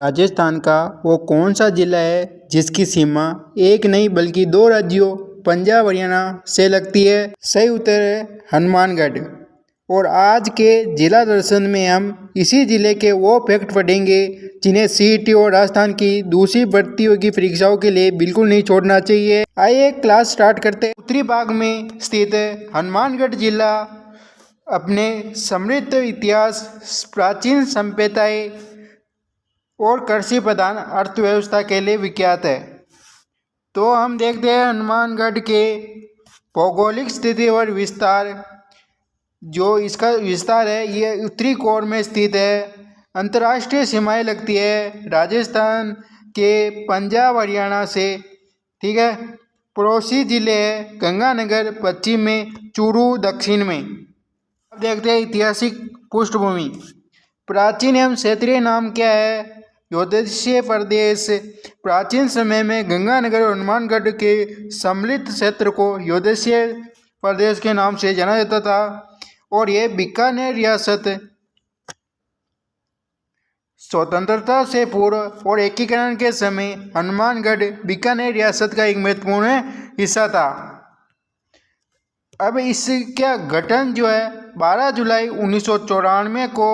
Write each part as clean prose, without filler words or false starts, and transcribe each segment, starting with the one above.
राजस्थान का वो कौन सा जिला है जिसकी सीमा एक नहीं बल्कि दो राज्यों पंजाब हरियाणा से लगती है? सही उत्तर है हनुमानगढ़। और आज के जिला दर्शन में हम इसी जिले के वो फैक्ट पढ़ेंगे जिन्हें सीईटी और राजस्थान की दूसरी भर्तियों की परीक्षाओं के लिए बिल्कुल नहीं छोड़ना चाहिए। आइए क्लास स्टार्ट करते हैं। उत्तरी भाग में स्थित है हनुमानगढ़ जिला अपने समृद्ध इतिहास, प्राचीन सभ्यताएं और कृषि प्रधान अर्थव्यवस्था के लिए विख्यात है। तो हम देखते हैं हनुमानगढ़ के भौगोलिक स्थिति और विस्तार। जो इसका विस्तार है ये उत्तरी कोर में स्थित है। अंतर्राष्ट्रीय सीमाएं लगती है राजस्थान के पंजाब हरियाणा से। ठीक है। पड़ोसी जिले है गंगानगर पश्चिम में, चूरू दक्षिण में। अब देखते हैं ऐतिहासिक पृष्ठभूमि। प्राचीन एवं क्षेत्रीय नाम क्या है? योदस्य प्रदेश। प्राचीन समय में गंगानगर और हनुमानगढ़ के सम्मिलित क्षेत्र को योदस्य प्रदेश के नाम से जाना जाता था और यह बीकानेर रियासत स्वतंत्रता से पूर्व और एकीकरण के समय हनुमानगढ़ बीकानेर रियासत का एक महत्वपूर्ण हिस्सा था। अब इसका गठन जो है 12 जुलाई 1994 को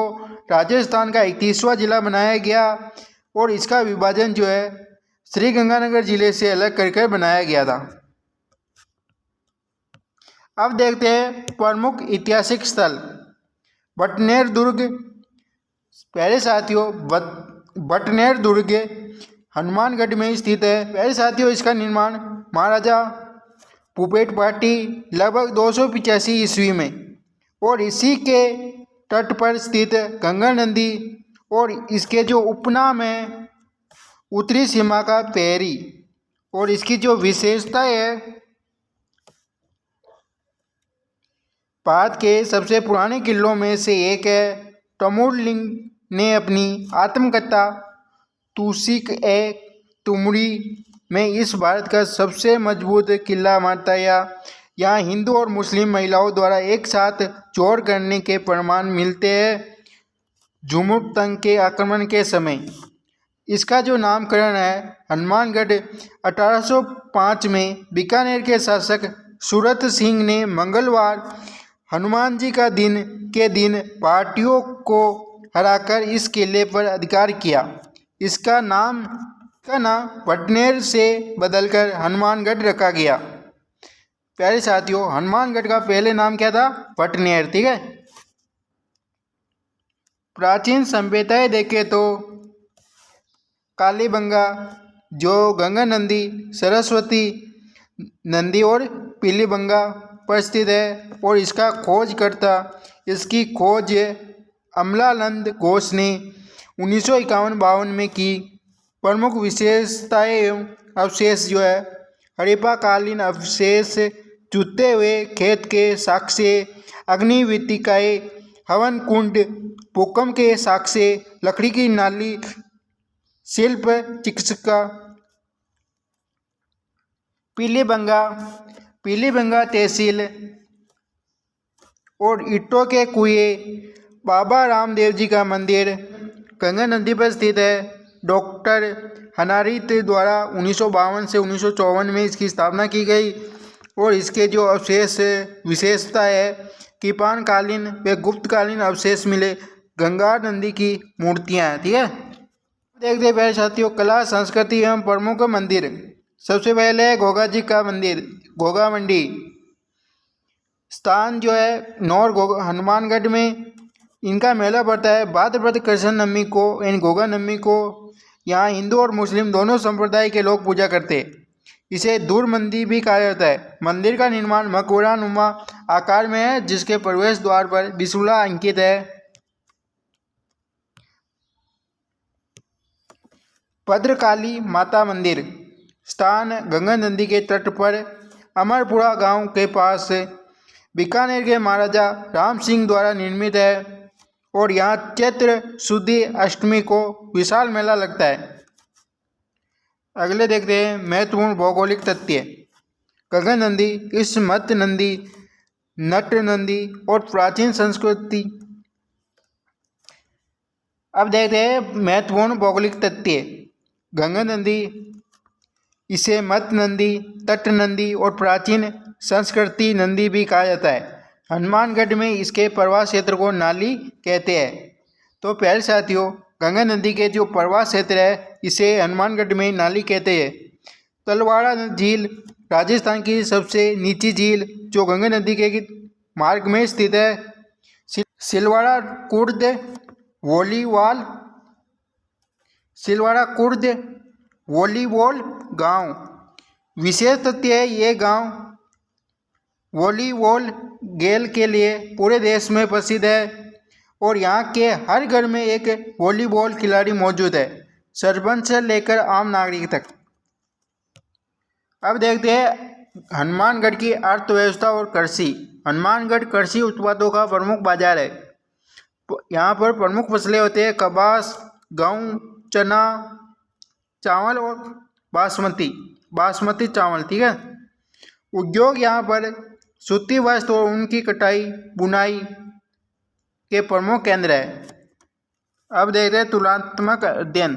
राजस्थान का 31वां जिला बनाया गया और इसका विभाजन जो है श्री गंगानगर जिले से अलग करके बनाया गया था। अब देखते हैं प्रमुख ऐतिहासिक स्थल। बटनेर दुर्ग। पहले साथियों बटनेर दुर्ग हनुमानगढ़ में स्थित है। पहले साथियों इसका निर्माण महाराजा भूपेट पाटी लगभग 285 ईस्वी में और इसी के तट पर स्थित गंगा नदी और इसके जो उपनाम है उत्तरी सीमा का पेरी। और इसकी जो विशेषता है भारत के सबसे पुराने किलों में से एक है। तमुरलिंग ने अपनी आत्मकथा तुसिक ए तुमरी में इस भारत का सबसे मजबूत किला मानता है। यहाँ हिंदू और मुस्लिम महिलाओं द्वारा एक साथ जोड़ करने के प्रमाण मिलते हैं झुमुतंग के आक्रमण के समय। इसका जो नामकरण है हनुमानगढ़ 1805 में बीकानेर के शासक सूरत सिंह ने मंगलवार हनुमान जी का दिन पार्टियों को हराकर इस किले पर अधिकार किया। इसका नाम बटनेर से बदलकर हनुमानगढ़ रखा गया। प्यारे साथियों हनुमानगढ़ का पहले नाम क्या था? बटनेर। ठीक है। प्राचीन सभ्यताएं देखें तो कालीबंगा जो गंगा नदी, सरस्वती नदी और पीलीबंगा पर स्थित है और इसका इसकी खोज अमलानंद घोष ने 1951-52 में की। प्रमुख विशेषताएं एवं अवशेष जो है हड़प्पाकालीन अवशेष, जुते हुए खेत के साक्ष्य, अग्निवेदिकाएं, हवन कुंड, भूकंप के साक्ष्य, लकड़ी की नाली, शिल्प चिकित्सा। पीलीबंगा तहसील और ईंटों के कुएं, बाबा रामदेव जी का मंदिर गंगा नदी पर स्थित है। डॉक्टर हनारित द्वारा 1952 से 1954 में इसकी स्थापना की गई और इसके जो अवशेष विशेषता है कृपाणकालीन व गुप्तकालीन अवशेष मिले। गंगा नदी की मूर्तियाँ हैं। ठीक है। देखते हैं प्यारे साथियों कला संस्कृति एवं प्रमुख मंदिर। सबसे पहले है गोगा जी का मंदिर, गोगा मंडी स्थान जो है हनुमानगढ़ में। इनका मेला पड़ता है भाद्रपद कृष्ण नवमी को यानी गोगा नवमी को। यहाँ हिंदू और मुस्लिम दोनों संप्रदाय के लोग पूजा करते हैं। इसे दूर मंदिर भी कहा जाता है। मंदिर का निर्माण मकबरानुमा आकार में है जिसके प्रवेश द्वार पर बिसुला अंकित है। भद्रकाली माता मंदिर स्थान गंगा नदी के तट पर अमरपुरा गांव के पास बीकानेर के महाराजा राम सिंह द्वारा निर्मित है और यहाँ चैत्र शुद्ध अष्टमी को विशाल मेला लगता है। अगले देखते हैं महत्वपूर्ण भौगोलिक तथ्य। गंगा नदी, इस्मत नदी, नट नदी और प्राचीन संस्कृति। अब देखते हैं महत्वपूर्ण भौगोलिक तथ्य। गंगा नदी, इसे मत नदी, तट नदी और प्राचीन संस्कृति नदी भी कहा जाता है। हनुमानगढ़ में इसके प्रवास क्षेत्र को नाली कहते हैं। तो पहले साथियों, गंगा नदी के जो प्रवास क्षेत्र है इसे हनुमानगढ़ में नाली कहते हैं। तलवाड़ा झील राजस्थान की सबसे निचली झील जो गंगा नदी के मार्ग में स्थित है। सिलवाड़ा कुर्द वॉलीबॉल गांव। विशेष तथ्य है ये गांव वॉलीबॉल खेल के लिए पूरे देश में प्रसिद्ध है और यहाँ के हर घर में एक वॉलीबॉल खिलाड़ी मौजूद है, सरपंच से लेकर आम नागरिक तक। अब देखते हैं हनुमानगढ़ की अर्थव्यवस्था और कृषि। हनुमानगढ़ कृषि उत्पादों का प्रमुख बाजार है। यहाँ पर प्रमुख फसलें होते हैं कपास, गेहूँ, चना, चावल और बासमती चावल। ठीक है। उद्योग यहाँ पर सूती वस्त्र और उनकी कटाई बुनाई के प्रमुख केंद्र है। अब देखते हैं तुलनात्मक अध्ययन।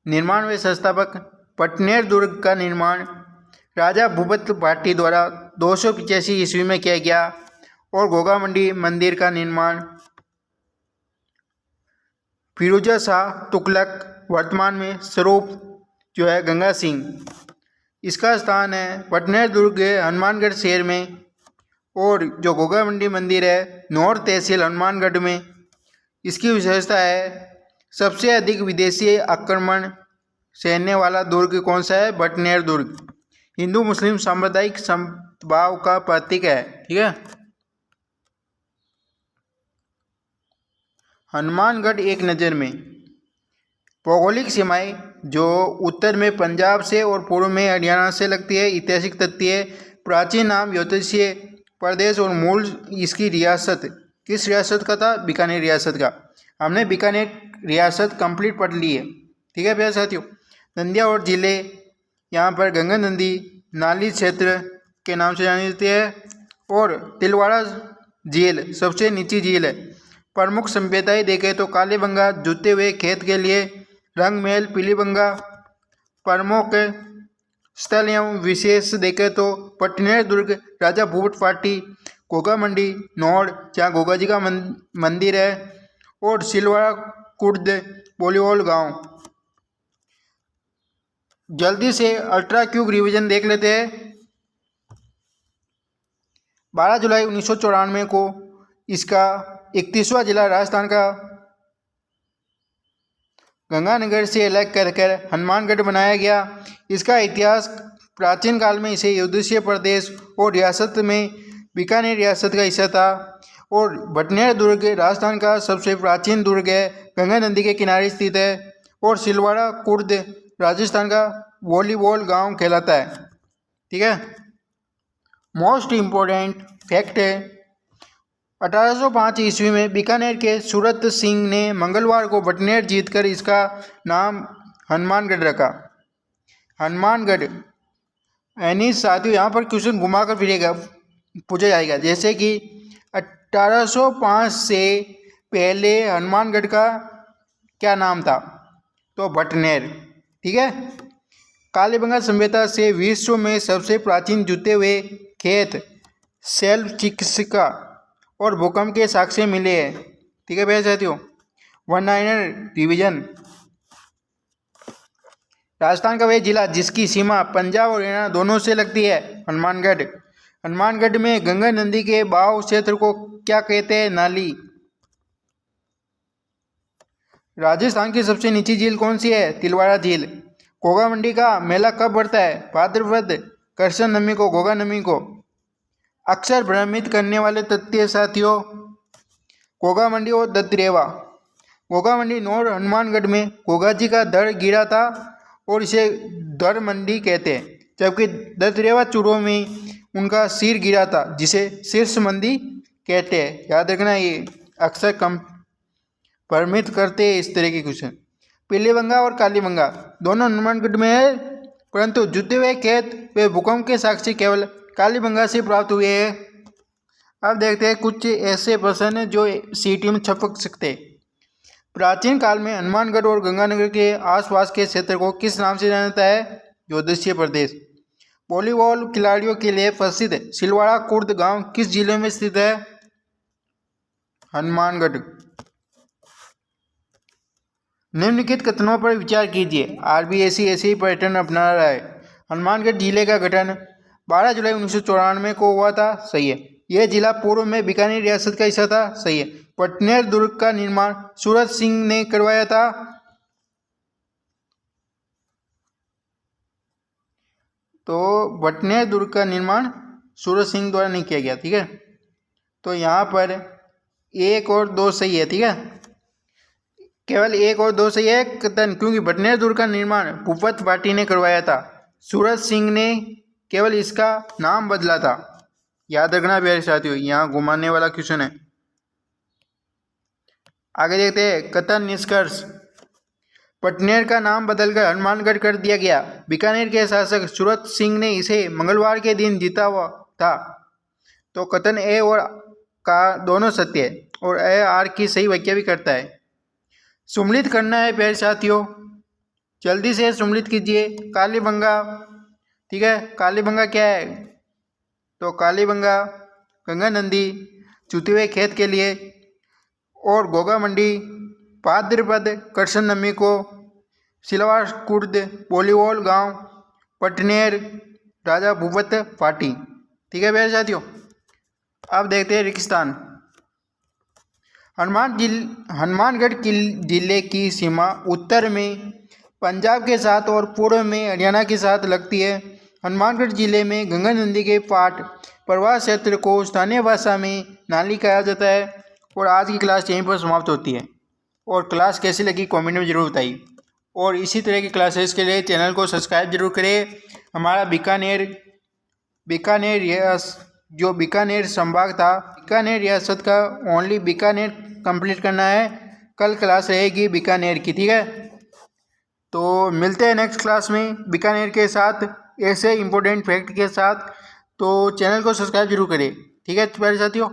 निर्माण व संस्थापक। पटनेर दुर्ग का निर्माण राजा भूपत भाटी द्वारा 285 ईस्वी में किया गया और गोगामंडी मंदिर का निर्माण फिरोजा शाह तुगलक, वर्तमान में स्वरूप जो है गंगा सिंह। इसका स्थान है पटनेर दुर्ग हनुमानगढ़ शहर में और जो गोगामंडी मंदिर है नौर तहसील हनुमानगढ़ में। इसकी विशेषता है सबसे अधिक विदेशी आक्रमण सहने वाला दुर्ग कौन सा है? पटनेर दुर्ग। हिंदू मुस्लिम सांप्रदायिक समभाव का प्रतीक है। ठीक है। हनुमानगढ़ एक नज़र में। भौगोलिक सीमाएं जो उत्तर में पंजाब से और पूर्व में हरियाणा से लगती है। ऐतिहासिक तथ्य प्राचीन नाम ज्योतिषीय प्रदेश और मूल इसकी रियासत किस रियासत का था? बीकानेर रियासत का। हमने बीकानेर रियासत कंप्लीट पढ़ ली है। ठीक है प्यारे साथियों। नदियाँ और जिले यहाँ पर गंगा नदी नाली क्षेत्र के नाम से जानी जाती है और तिलवाड़ा झील सबसे निचली झील है। प्रमुख सभ्यताएं देखें तो कालीबंगा जुते हुए खेत के लिए, रंगमहल, पीलीबंगा। प्रमुख स्थल एवं विशेष देखें तो पटनेर दुर्ग, राजा भूपत भाटी, गोगामंडी, नौड़ जहाँ गोगा जी का मंदिर है और सिलवाड़ा कुर्द वॉलीबॉल गांव। जल्दी से अल्ट्रा क्यूब रिवीजन देख लेते हैं। 12 जुलाई 1994 को इसका 31वां जिला राजस्थान का गंगानगर से अलग कर हनुमानगढ़ बनाया गया। इसका इतिहास प्राचीन काल में इसे युद्धीय प्रदेश और रियासत में बीकानेर रियासत का हिस्सा था और पटनेर दुर्ग राजस्थान का सबसे प्राचीन दुर्ग है, गंगा नदी के किनारे स्थित है और सिलवाड़ा कुर्द राजस्थान का वॉलीबॉल गांव कहलाता है। ठीक है। मोस्ट इम्पोर्टेंट फैक्ट है 1805 ईस्वी में बीकानेर के सूरत सिंह ने मंगलवार को पटनेर जीतकर इसका नाम हनुमानगढ़ रखा। हनुमानगढ़ यानी साथियों यहाँ पर क्वेश्चन घुमाकर फिरेगा पूछा जाएगा, जैसे कि 1805 से पहले हनुमानगढ़ का क्या नाम था? तो पटनेर। ठीक है। कालीबंगा सभ्यता से विश्व में सबसे प्राचीन जुते हुए खेत, शैल चिकित्सा और भूकंप के साक्ष्य मिले हैं। ठीक है भैया साथियों। 1 डिवीजन। राजस्थान का वह जिला जिसकी सीमा पंजाब और हरियाणा दोनों से लगती है, हनुमानगढ़। हनुमानगढ़ में गंगा नदी के बहाव क्षेत्र को क्या कहते हैं? नाली। राजस्थान की सबसे निचली झील कौन सी है? तिलवाड़ा झील। गोगामंडी का मेला कब बढ़ता है? भाद्रपद कृष्ण नमी को, गोगा नमी को। अक्सर भ्रमित करने वाले तथ्य साथियों गोगामंडी और दत्तरेवा। गोगामंडी नौर हनुमानगढ़ में गोगा जी का धड़ गिरा था और इसे धड़ मंडी कहते हैं, जबकि दत्तरेवा चूड़ों में उनका सिर गिरा था जिसे शीर्ष मंदी कहते हैं। याद रखना, ये अक्सर कम भ्रमित करते हैं इस तरह के क्वेश्चन। पीलीबंगा और कालीबंगा दोनों हनुमानगढ़ में है, परंतु जुते हुए खेत वे भूकंप के साक्षी केवल कालीबंगा से प्राप्त हुए हैं। अब देखते हैं कुछ ऐसे प्रश्न जो सीटी में छपक सकते हैं। प्राचीन काल में हनुमानगढ़ और गंगानगर के आसपास के क्षेत्र को किस नाम से जाना जाता है? ज्योतिषीय प्रदेश। वॉलीबॉल खिलाड़ियों के लिए प्रसिद्ध सिलवाड़ा कुर्द गांव किस जिले में स्थित है? हनुमानगढ़। निम्नलिखित कथनों पर विचार कीजिए। आरबीएससी ऐसे ही पैटर्न अपना रहा है। हनुमानगढ़ जिले का गठन 12 जुलाई 1994 को हुआ था, सही है। यह जिला पूर्व में बीकानेर रियासत का हिस्सा था, सही है। पटनेर दुर्ग का निर्माण सूरत सिंह ने करवाया था, तो पटनेर दुर्ग का निर्माण सूरत सिंह द्वारा नहीं किया गया, ठीक है। तो यहाँ पर 1 और 2 सही है, ठीक है। केवल 1 और 2 सही है कथन, क्योंकि पटनेर दुर्ग का निर्माण भूपत भाटी ने करवाया था। सूरत सिंह ने केवल इसका नाम बदला था। याद रखना प्यारे साथियों, यहाँ घुमाने वाला क्वेश्चन है। आगे देखते हैं कथन निष्कर्ष। पटनेर का नाम बदलकर हनुमानगढ़ कर दिया गया। बीकानेर के शासक सूरत सिंह ने इसे मंगलवार के दिन जीता हुआ था। तो कथन ए और का दोनों सत्य है और ए आर की सही व्याख्या भी करता है। सुमलित करना है प्यारे साथियों, जल्दी से सुमलित कीजिए। कालीबंगा, ठीक है। कालीबंगा क्या है? तो कालीबंगा गंगा नंदी, चुते हुए खेत के लिए, और गोगा मंडी भाद्रपद कृष्ण नमी को, सिलवाड़ कुर्द वॉलीबॉल गांव, पटनेर राजा भूपत पाटी, ठीक है प्यारे साथियों। अब देखते हैं रेगिस्तान। हनुमानगढ़ जिले की सीमा उत्तर में पंजाब के साथ और पूर्व में हरियाणा के साथ लगती है। हनुमानगढ़ जिले में गंगा नदी के पाट प्रवाह क्षेत्र को स्थानीय भाषा में नाली कहा जाता है। और आज की क्लास यहीं पर समाप्त होती है। और क्लास कैसी लगी कमेंट में ज़रूर बताइए। और इसी तरह की क्लासेस के लिए चैनल को सब्सक्राइब जरूर करें। हमारा बीकानेर जो बीकानेर संभाग था, बीकानेर रियासत का ओनली बीकानेर कंप्लीट करना है। कल क्लास रहेगी बीकानेर की, ठीक है। तो मिलते हैं नेक्स्ट क्लास में बीकानेर के साथ ऐसे इंपॉर्टेंट फैक्ट के साथ। तो चैनल को सब्सक्राइब जरूर करें, ठीक है प्यारे साथियों।